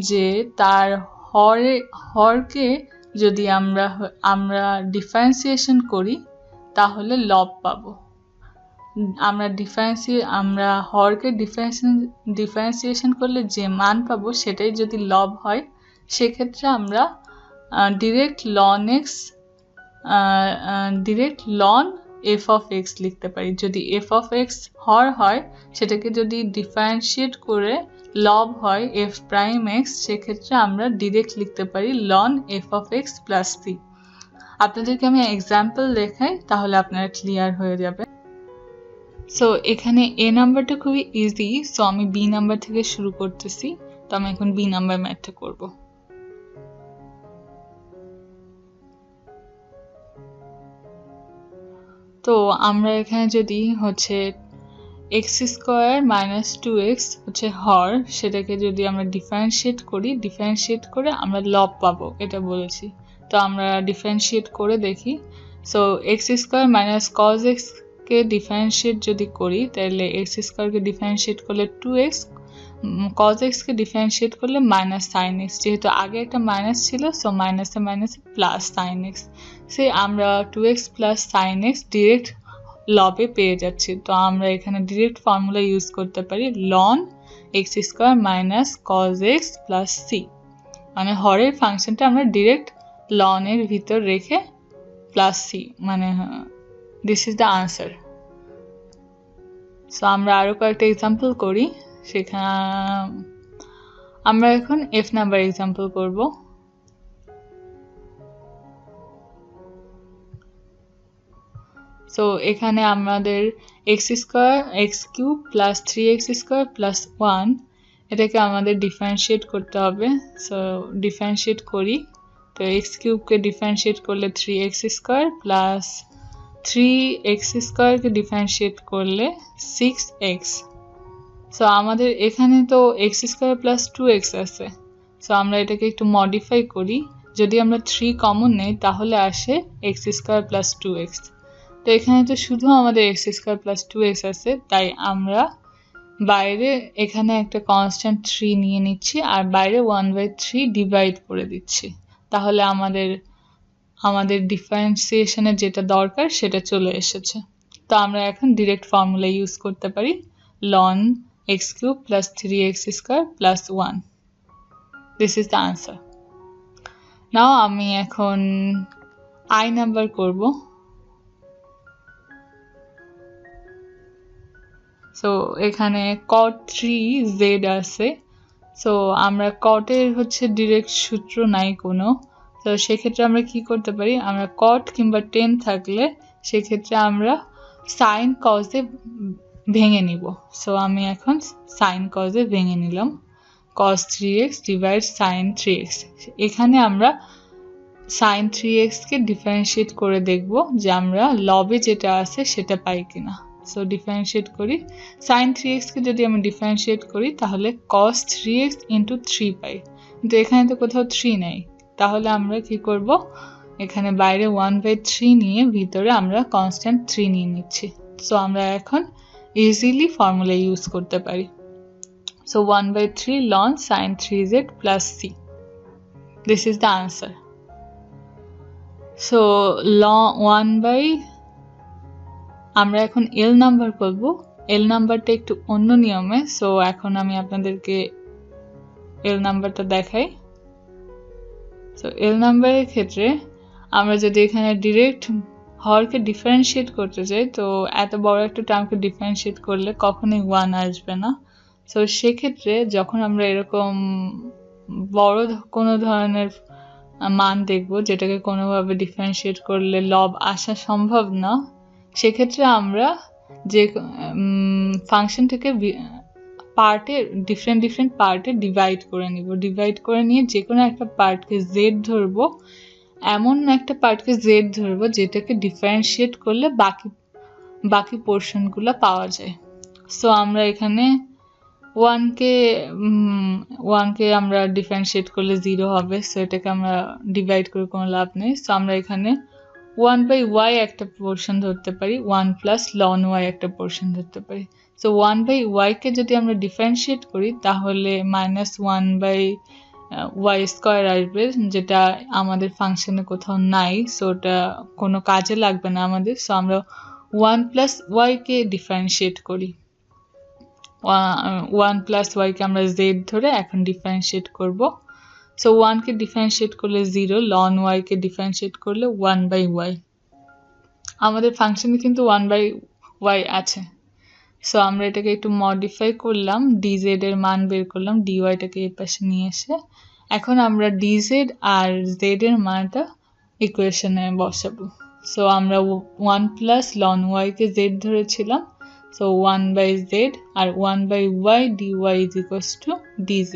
যে তার হরকে যদি আমরা ডিফারেন্সিয়েশন করি তাহলে লব পাবো। আমরা হরকে ডিফারেন্সিয়েশন করলে যে মান পাবো সেটাই যদি লব হয়, সেক্ষেত্রে আমরা ডিরেক্ট লন f of x লিখতে পারি। যদি f of x হর হয়, সেটাকে যদি ডিফারেন্সিয়েট করে লব হয় f প্রাইম x, সেক্ষেত্রে আমরা ডিরেক্ট লিখতে পারি loan f of x plus c। আপনাদেরকে আমি এক্সাম্পল দেখাই, তাহলে আপনারা ক্লিয়ার হয়ে যাবে। সো এখানে a নাম্বারটা খুবই ইজি, সো আমি b নাম্বার থেকে শুরু করতেছি। তো আমি এখন b নাম্বার ম্যাথটা করব। তো আমরা এখানে যদি হচ্ছে x² - 2x হচ্ছে হর, সেটাকে যদি আমরা ডিফারেন্সিয়েট করে আমরা লব পাবো, এটা বলেছি। তো আমরা ডিফারেন্সিয়েট করে দেখি। সো x² - cos x কে ডিফারেন্সিয়েট যদি করি, তাহলে x² কে ডিফারেন্সিয়েট করলে 2x, cos x কে ডিফারেন্সিয়েট করলে -sin x, যেহেতু আগে একটা মাইনাস ছিল, সো মাইনাসে মাইনাসে প্লাস sin x। সে আমরা 2x + sin x ডিরেক্ট লবে পেয়ে যাচ্ছি। তো আমরা এখানে ডিরেক্ট ফর্মুলা ইউজ করতে পারি ln x² - cos x + c, মানে হরের ফাংশনটা আমরা ডিরেক্ট ln এর ভিতর রেখে প্লাস c, মানে this is the answer. So আমরা আরো কয়েকটা এক্সাম্পল করি। সেখানে আমরা এখন f নাম্বার এক্সাম্পল করব। সো এখানে আমাদের x² + 3x² + 1, এটাকে আমাদের ডিফারেন্সিয়েট করতে হবে। সো ডিফারেন্সিয়েট করি। তো x³ কে ডিফারেন্সিয়েট করলে 3x² + 3x² কে ডিফারেন্সিয়েট করলে 6x। সো আমাদের এখানে তো x² + 2x আছে। সো আমরা এটাকে একটু মডিফাই করি। যদি আমরা 3 কমন নেই তাহলে আসে x² + 2x। তো এখানে তো শুধু আমাদের x² + 2x আছে, তাই আমরা বাইরে এখানে একটা কনস্ট্যান্ট 3 নিয়ে নিচ্ছি আর বাইরে 1/3 ডিভাইড করে দিচ্ছি। তাহলে আমাদের ডিফারেন্সিয়েশনের যেটা দরকার সেটা চলে এসেছে। তো আমরা এখন ডিরেক্ট ফর্মুলা ইউজ করতে পারি ln x³ + 3x² + 1। This is the answer. Now আমি এখন i নাম্বার করব। সো এখানে cot 3z আছে। সো আমরা cot এর হচ্ছে ডিরেক্ট সূত্র নাই কোনো, তো সেক্ষেত্রে আমরা কি করতে পারি, আমরা cot কিংবা tan থাকলে সেক্ষেত্রে আমরা sin cos এ ভেঙে নিব। সো আমি এখন sin cos এ ভেঙে নিলাম, cos 3x divide sin 3x। এখানে আমরা sin 3x কে ডিফারেন্সিয়েট করে দেখব যে আমরা লবে যেটা আছে সেটা পাই কিনা। সো ডিফারেন্সিয়েট করি, sin 3x কে যদি আমি ডিফারেন্সিয়েট করি তাহলে cos 3x ইন্টু 3 পাই, কিন্তু এখানে তো কোথাও 3 নেই, তাহলে আমরা কি করব, এখানে বাইরে 1/3 নিয়ে ভিতরে আমরা কনস্ট্যান্ট 3 নিয়ে নিচ্ছি। সো আমরা এখন ইজিলি ফর্মুলা ইউজ করতে পারি। So 1/3 ln sin 3z plus c, this is the answer. So আমরা এখন এল নাম্বার করব, এল নাম্বারটা একটু অন্য নিয়মে। সো এখন আমি আপনাদেরকে এল নাম্বারটা দেখাই। সো এল নাম্বারের ক্ষেত্রে আমরা যদি এখানে ডিরেক্ট হরকে ডিফারেন্সিয়েট করতে চাই, তো এত বড় একটা টার্মকে ডিফারেন্সিয়েট করলে কখনোই 1 আসবে না। সো সেক্ষেত্রে যখন আমরা এরকম বড় কোনো ধরনের মান দেখব যেটাকে কোনোভাবে ডিফারেন্সিয়েট করলে লব আসা সম্ভব না, সেক্ষেত্রে আমরা যে ফাংশনটাকে পার্টে ডিফারেন্ট পার্টে ডিভাইড করে নিব। ডিভাইড করে নিয়ে যে কোনো একটা পার্টকে জেড ধরবো, এমন একটা পার্টকে জেড ধরবো যেটাকে ডিফারেন্সিয়েট করলে বাকি পোর্শনগুলো পাওয়া যায়। সো আমরা এখানে 1কে আমরা ডিফারেন্সিয়েট করলে 0 হবে, সো এটাকে আমরা ডিভাইড করে কোনো লাভ নেই। সো আমরা এখানে 1/y একটা পোর্শন ধরতে পারি, 1 প্লাস ln y একটা পোর্শন ধরতে পারি। সো 1/y কে যদি আমরা ডিফারেন্সিয়েট করি তাহলে -1/y স্কয়ার আসবে, যেটা আমাদের ফাংশনে কোথাও নাই, সো ওটা কোনো কাজে লাগবে না আমাদের। সো আমরা 1 প্লাস y কে ডিফারেন্সিয়েট করি, 1 প্লাস y কে আমরা z ধরে এখন ডিফারেন্সিয়েট করব। সো 1 কে ডিফারেন্সিয়েট করলে 0, ln y কে ডিফারেন্সিয়েট করলে 1/y। আমাদের ফাংশনে কিন্তু 1/y আছে। সো আমরা এটাকে একটু মডিফাই করলাম, dz এর মান বের করলাম, dy টাকে এই পাশে নিয়ে এসে এখন আমরা dz আর z এর মানটা ইকুয়েশনে বসাবো। সো আমরা 1 প্লাস ln y কে z ধরেছিলাম, সো 1/z আর 1/y dy is equals to dz।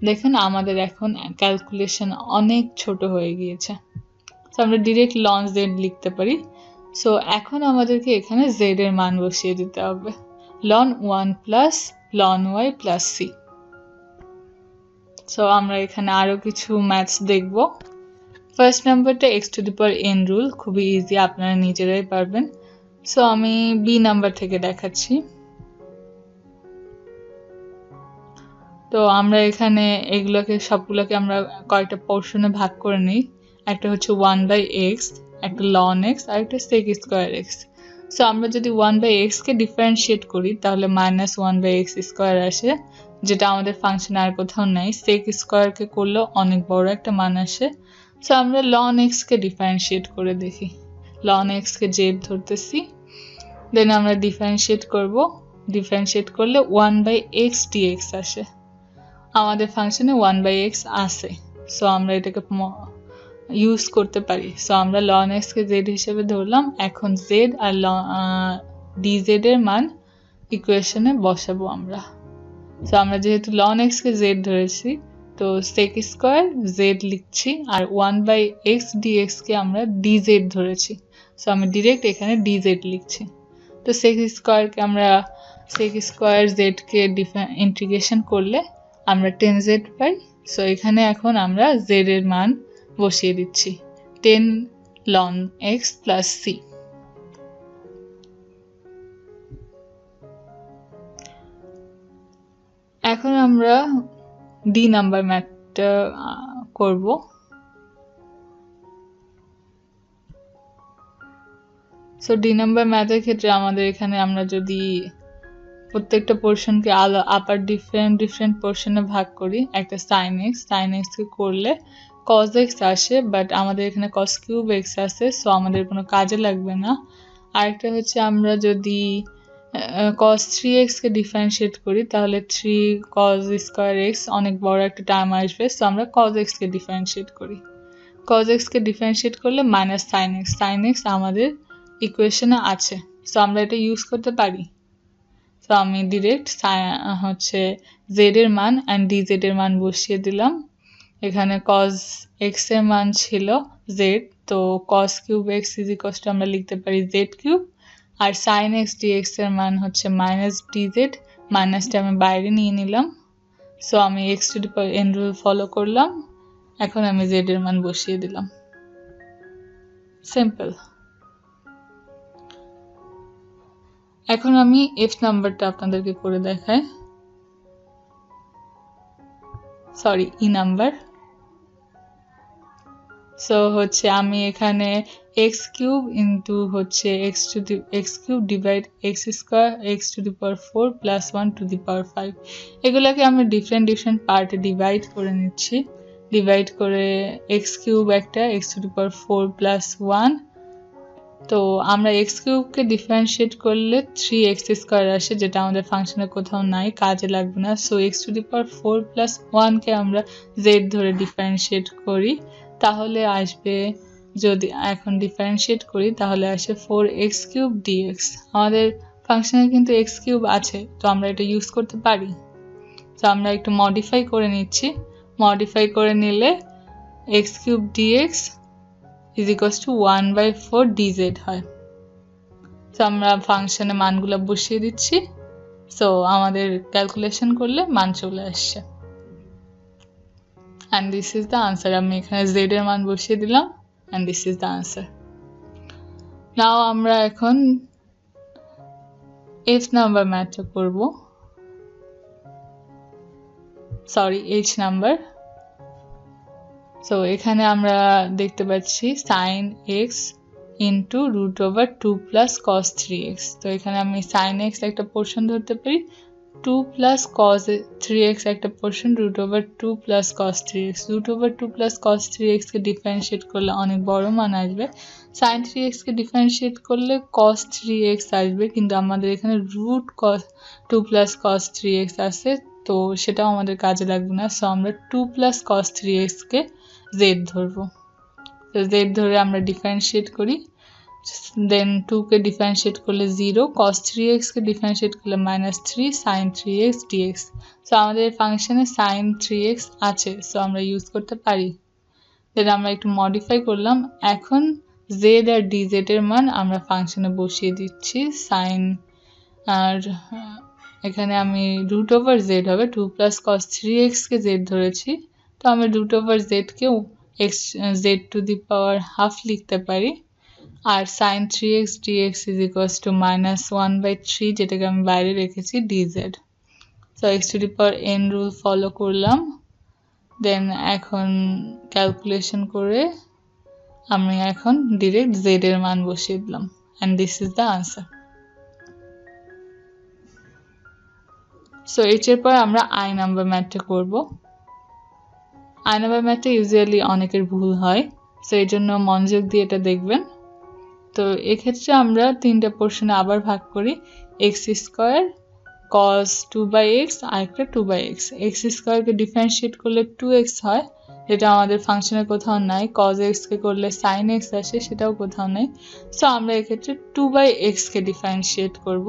দেখেন আমাদের এখন ক্যালকুলেশন অনেক ছোট হয়ে গিয়েছে। সো আমরা ডিরেক্ট ln z লিখতে পারি। সো এখন আমাদেরকে এখানে z এর মান বসিয়ে দিতে হবে, ln 1 plus ln y plus c। So আমরা এখানে আরো কিছু ম্যাথস দেখব। ফার্স্ট নাম্বারটা x to the power n rule, খুবই ইজি, আপনারা নিজেরাই পারবেন। সো আমি বি নাম্বার থেকে দেখাচ্ছি। তো আমরা এখানে এগুলোকে সবগুলোকে আমরা কয়েকটা পোর্শনে ভাগ করে নিই। একটা হচ্ছে 1/x, একটা ln x আর একটা sec স্কয়ার x। সো আমরা যদি 1/x কে ডিফারেন্সিয়েট করি তাহলে -1/x স্কয়ার আসে, যেটা আমাদের ফাংশনে আর কোথাও নাই। sec স্কয়ার কে করলেও অনেক বড় একটা মান আসে। সো আমরা ln x কে ডিফারেন্সিয়েট করে দেখি, ln x কে z ধরতেছি, দেন আমরা ডিফারেন্সিয়েট করব, ডিফারেন্সিয়েট করলে 1/x dx আসে। আমাদের ফাংশনে 1/x আছে, সো আমরা এটাকে ইউজ করতে পারি। সো আমরা ln x কে z হিসেবে ধরলাম, এখন z আর dz এর মান ইকুয়েশনে বসাবো আমরা। সো আমরা যেহেতু ln x কে z ধরেছি, তো sec স্কয়ার z লিখছি আর 1/x dx কে আমরা dz ধরেছি, সো আমি ডিরেক্ট এখানে dz লিখছি। তো sec স্কয়ারকে আমরা sec স্কয়ার z কে ইন্টিগ্রেশন করলে আমরা 10z পাই। সো এখানে এখন আমরা z এর মান বসিয়ে দিচ্ছি, 10 ln x plus c। এখন আমরা ডি নাম্বার ম্যাথটা করব। সো ডি নাম্বার ম্যাথের ক্ষেত্রে আমাদের এখানে আমরা যদি প্রত্যেকটা পোর্শনকে আপার ডিফারেন্ট পোর্শনে ভাগ করি, একটা sin x কে করলে cos x আসে, বাট আমাদের এখানে cos কিউব x আছে, সো আমাদের কোনো কাজে লাগবে না। আরেকটা হচ্ছে আমরা যদি cos 3x কে ডিফারেন্সিয়েট করি তাহলে 3 cos স্কয়ার x অনেক বড় একটা টার্ম আসবে, সো আমরা cos x কে ডিফারেন্সিয়েট করি। cos x কে ডিফারেন্সিয়েট করলে sin x আমাদের ইকুয়েশনে আছে, সো আমরা এটা ইউজ করতে পারি। তো আমি ডিরেক্ট হচ্ছে z এর মান এন্ড dz এর মান বসিয়ে দিলাম। এখানে cos x এর মান ছিল z, তো cos cube x is equal to আমরা লিখতে পারি z কিউব, আর sin x dx এর মান হচ্ছে মাইনাস ডিজেড, মাইনাসটা আমি বাইরে নিয়ে নিলাম। সো আমি x to the power n rule follow করলাম, এখন আমি z এর মান বসিয়ে দিলাম। সিম্পল। এখন আমি f নাম্বারটা আপনাদেরকে করে দেখাই, সরি ই নাম্বার। সো হচ্ছে আমি এখানে x কিউব ইন্টু হচ্ছে x cube divide x square x to the power 4 plus 1 to the power 5, এগুলোকে আমি ডিফারেন্ট পার্টে ডিভাইড করে নিচ্ছি। ডিভাইড করে x কিউব একটা, x to the power 4 plus 1। তো আমরা x কিউবকে ডিফারেন্সিয়েট করলে 3x স্কোয়ার আসে, যেটা আমাদের ফাংশনে কোথাও নাই, কাজে লাগবে না। So x to the power 4 plus 1কে আমরা z ধরে ডিফারেন্সিয়েট করি, তাহলে আসবে, যদি এখন ডিফারেন্সিয়েট করি তাহলে আসে 4x কিউব dx। আমাদের ফাংশনে কিন্তু x কিউব আছে, তো আমরা এটা ইউজ করতে পারি। তো আমরা একটু মডিফাই করে নিচ্ছি। মডিফাই করে নিলে x cube dx is equals to 1/4 dz হয়। তো আমরা ফাংশনে মানগুলো বসিয়ে দিচ্ছি। সো আমাদের ক্যালকুলেশন করলে মান চলে আসছে। and this is the answer. আমি এখানে z এর মান বসিয়ে দিলাম and this is the answer. now আমরা এখন f নাম্বার ম্যাথটা করব, সরি h নাম্বার। সো এখানে আমরা দেখতে পাচ্ছি sin x into root over 2 plus cos 3x। তো এখানে আমি sin x একটা পোর্শন ধরতে পারি, 2 প্লাস cos 3x একটা portion, root over 2 plus cos 3x। Root over 2 plus cos 3x কে ডিফারেন্সিয়েট করলে অনেক বড় মান আসবে, sin 3x কে ডিফারেন্সিয়েট করলে cos 3x আসবে, কিন্তু আমাদের এখানে রুট 2 প্লাস cos 3x আছে, তো সেটাও আমাদের কাজে লাগবে না। সো আমরা 2 প্লাস cos 3x কে z ধরবো। তো z ধরে আমরা ডিফারেন্সিয়েট করি, দেন 2 কে ডিফারেন্সিয়েট করলে 0, cos 3x কে ডিফারেন্সিয়েট করলে -3 sin 3x dx। সো আমাদের ফাংশনে sin 3x আছে, সো আমরা ইউজ করতে পারি। দেন আমরা একটু মডিফাই করলাম, এখন z আর dz এর মান আমরা ফাংশনে বসিয়ে দিচ্ছি। sin আর এখানে আমি রুট ওভার z হবে, 2 প্লাস cos 3x কে z ধরেছি, তো আমি রুট ওভার z কেও z two the power half লিখতে পারি। আর sin 3x dx is equals to -1/3, যেটাকে আমি বাইরে রেখেছি, dz। So x to the power n rule follow করলাম, দেন এখন ক্যালকুলেশন করে আমি এখন ডিরেক্ট z এর মান বসিয়ে দিলাম and this is the answer. So এর পর আমরা i নাম্বার ম্যাথটা করব। i নাম্বার ম্যাথটা ইউজুয়ালি অনেকের ভুল হয়, সো এই জন্য মনোযোগ দিয়ে এটা দেখবেন। তো এক্ষেত্রে আমরা তিনটা পোর্শনে আবার ভাগ করি, x স্কোয়ার cos 2/x আর একটা 2/x। x স্কোয়ারকে ডিফারেন্সিয়েট করলে 2x হয়, যেটা আমাদের ফাংশনে কোথাও নাই। cos x কে করলে sin x আসে, সেটাও কোথাও নাই। সো আমরা এক্ষেত্রে 2/x কে ডিফারেন্সিয়েট করব।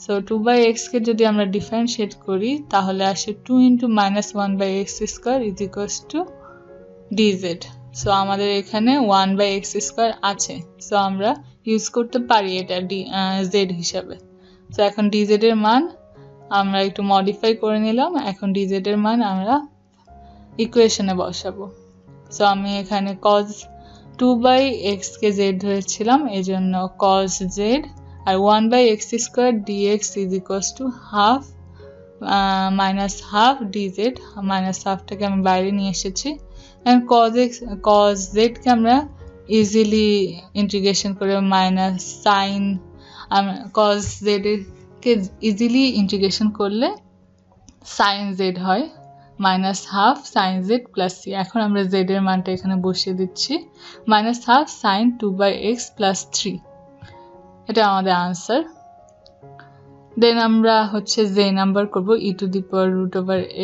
সো 2/x কে যদি আমরা ডিফারেন্সিয়েট করি তাহলে আসে 2 × -1/x square is equals to dz। So আমাদের এখানে 1/x স্কোয়ার আছে, সো আমরা ইউজ করতে পারি এটা z হিসাবে। সো এখন dz এর মান আমরা একটু মডিফাই করে নিলাম, এখন dz এর মান আমরা ইকুয়েশনে বসাবো। সো আমি এখানে cos 2/x কে z ধরেছিলাম, এজন্য cos z, আর 1/x square dx is equals to half -half dz। -halfটাকে আমি বাইরে নিয়ে এসেছি। and cos z কে আমরা ইজিলি ইন্টিগ্রেশন করে sin cos z কে ইজিলি ইন্টিগ্রেশন করলে sin z হয় -half sin z plus c। এখন আমরা z এর মানটা এখানে বসিয়ে দিচ্ছি, -half sin 2/x প্লাস 3, এটা আমাদের আনসার। দেন আমরা হচ্ছে z নাম্বার করব, e two the power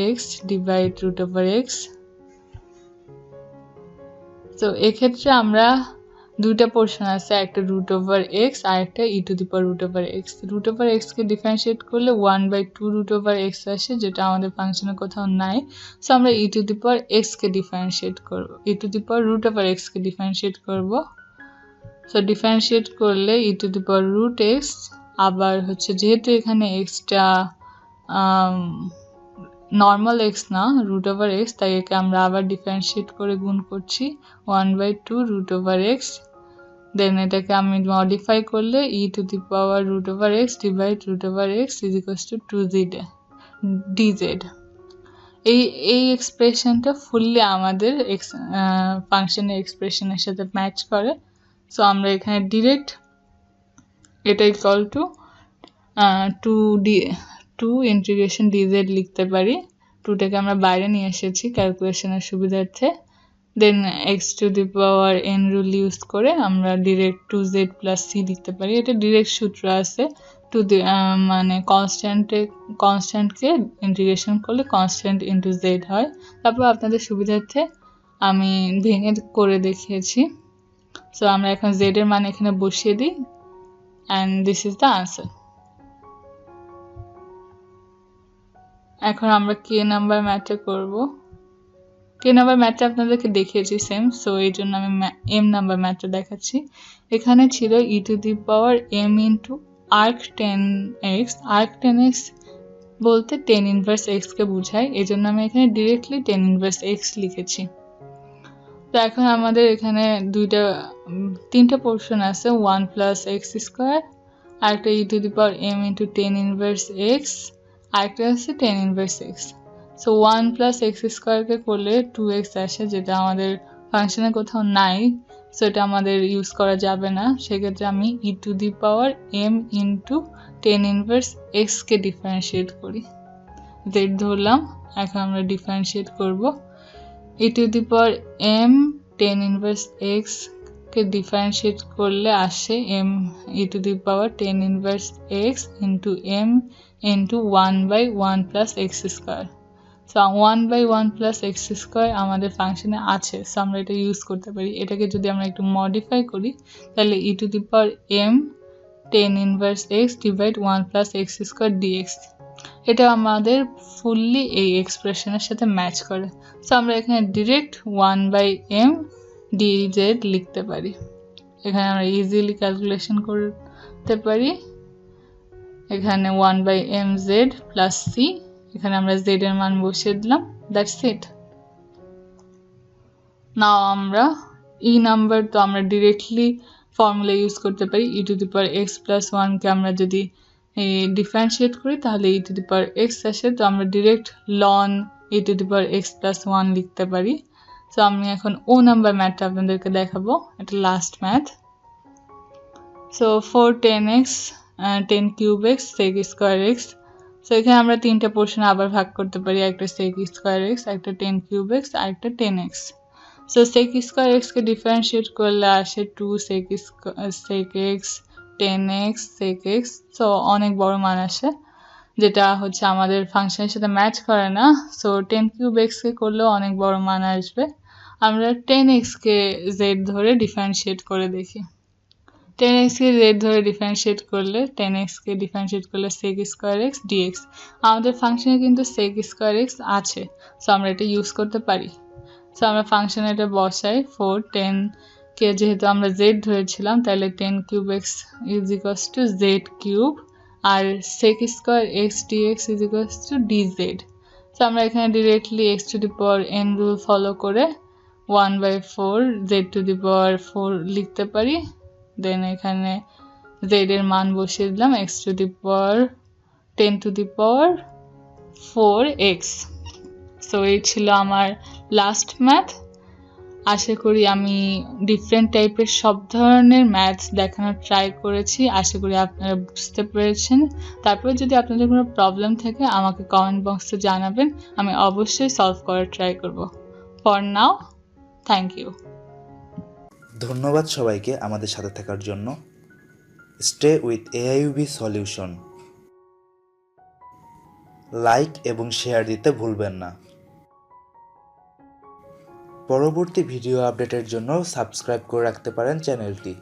√x divide √x। তো এক্ষেত্রে আমরা দুইটা পোর্শন আছে, একটা √x আর একটা e two the power √x। √x K differentiate করলে 1/2 √x আসে, যেটা আমাদের ফাংশনে কোথাও নাই। সো আমরা e two the power x K differentiate করব, e two the power √x K differentiate করব। সো ডিফারেন্সিয়েট করলে e⁻√x আবার হচ্ছে যেহেতু এখানে এক্সটা নর্মাল এক্স না √x, তাই একে আমরা আবার ডিফারেন্সিয়েট করে গুণ করছি 1/2 √x। দেন এটাকে আমি মডিফাই করলে e⁻√x divide √x is equals two 2dz। এই এক্সপ্রেশনটা ফুললি আমাদের ফাংশনের এক্সপ্রেশনের সাথে ম্যাচ করে। সো আমরা এখানে ডিরেক্ট এটা ইকুয়াল টু 2 ইন্টিগ্রেশন dz লিখতে পারি। 2টাকে আমরা বাইরে নিয়ে এসেছি ক্যালকুলেশনের সুবিধার্থে। দেন x⁴n রুল ইউজ করে আমরা ডিরেক্ট 2z প্লাস c লিখতে পারি। এটা ডিরেক্ট সূত্র আছে, মানে কনস্ট্যান্টকে ইন্টিগ্রেশন করলে কনস্ট্যান্ট ইন্টু জেড হয়। তারপর আপনাদের সুবিধার্থে আমি ভেঙে করে দেখিয়েছি। সো আমরা এখন জেড এর মান এখানে বসিয়ে দিই and this is the answer. এখন আমরা কে নাম্বার ম্যাথে করব। কে নাম্বার ম্যাথে আপনাদেরকে দেখিয়েছি সেম, সো এই জন্য আমি এম নাম্বার ম্যাথে দেখাচ্ছি। এখানে ছিল e⁻m ইন্টু arc10x। arc10x বলতে 10 ইনভার্স x কে বোঝায়, এই জন্য আমি এখানে ডিরেক্টলি 10 ইনভার্স x লিখেছি। তো এখন আমাদের এখানে তিনটা পোর্শন আছে, 1 প্লাস এক্স স্কোয়ার, আরেকটা e⁻m ইন্টু 10 ইনভার্স x, আরেকটা আছে 10 inverse x। So 1 plus x স্কোয়ারকে করলে 2x আসে, যেটা আমাদের ফাংশনে কোথাও নাই, সো এটা আমাদের ইউজ করা যাবে না। সেক্ষেত্রে আমি e⁻m ইন্টু 10 ইনভার্স x কে ডিফারেন্সিয়েট করি, z ধরলাম। এখন আমরা ডিফারেন্সিয়েট করব। e⁻m 10 ইনভার্স x কে ডিফারেন্সিয়েট করলে আসে e⁻10 inverse x into m into 1/1 plus x square. So 1/1 plus x square আমাদের ফাংশনে আছে, সো আমরা এটা ইউজ করতে পারি। এটাকে যদি আমরা একটু মডিফাই করি তাহলে e⁻m 10 inverse x divide 1 plus x square dx, এটা আমাদের ফুললি এই এক্সপ্রেশনের সাথে ম্যাচ করে। সো আমরা এখানে ডিরেক্ট 1/m dz লিখতে পারি। এখানে আমরা ইজিলি ক্যালকুলেশন করতে পারি। এখানে 1/mz প্লাস c, এখানে আমরা z এর মান বসিয়ে দিলাম, দ্যাটস ইট। নাও আমরা নাম্বার তো আমরা ডিরেক্টলি ফর্মুলা ইউজ করতে পারি। e⁻x প্লাস 1 কে আমরা যদি ডিফারেন্সিয়েট করি তাহলে e⁻x আসে, তো আমরা ডিরেক্ট ln e⁻x প্লাস 1 লিখতে পারি। সো আমি এখন ও নাম্বার ম্যাথটা আপনাদেরকে দেখাবো, এটা last math. So 410x 10³ sec square x। So এখানে আমরা তিনটা পোর্শন আবার ভাগ করতে পারি, একটা sec স্কোয়ার x, একটা 10³ আর একটা 10x। So sec square x কে ডিফারেন্সিয়েট করলে আসে 2 sec x 10x sec x। So অনেক বড় মান আসে, যেটা হচ্ছে আমাদের ফাংশনের সাথে ম্যাচ করে না। সো 10³ কে করলেও অনেক বড় মান আসবে। আমরা 10x কে z ধরে ডিফারেন্সিয়েট করে দেখি। 10x কে z ধরে ডিফারেন্সিয়েট করলে 10x কে ডিফারেন্সিয়েট করলে sec স্কোয়ার x dx। আমাদের ফাংশনে কিন্তু sec স্কোয়ার x আছে, সো আমরা এটা ইউজ করতে পারি। সো আমরা ফাংশনে এটা বসাই, 410 কে যেহেতু আমরা z ধরেছিলাম তাহলে 10³ x is equals to z³ আর sec square x dx is equals to dz। So আমরা এখানে ডিরেক্টলি x⁴n রুল ফলো করে 1/4 z⁴ লিখতে পারি। দেন এখানে z এর মান বসিয়ে দিলাম x⁴4x। সো এই ছিল আমার লাস্ট ম্যাথ। আশা করি আমি ডিফারেন্ট টাইপের সব ধরনের ম্যাথস দেখানোর ট্রাই করেছি, আশা করি আপনারা বুঝতে পেরেছেন। তারপরে যদি আপনাদের কোনো প্রবলেম থাকে আমাকে কমেন্ট বক্সে জানাবেন, আমি অবশ্যই সলভ করার ট্রাই করব। For now, thank you. ধন্যবাদ সবাইকে আমাদের সাথে থাকার জন্য। Stay with AIUB solution. Like এবং শেয়ার দিতে ভুলবেন না। পরবর্তী ভিডিও আপডেটের জন্য সাবস্ক্রাইব করে রাখতে পারেন চ্যানেলটি।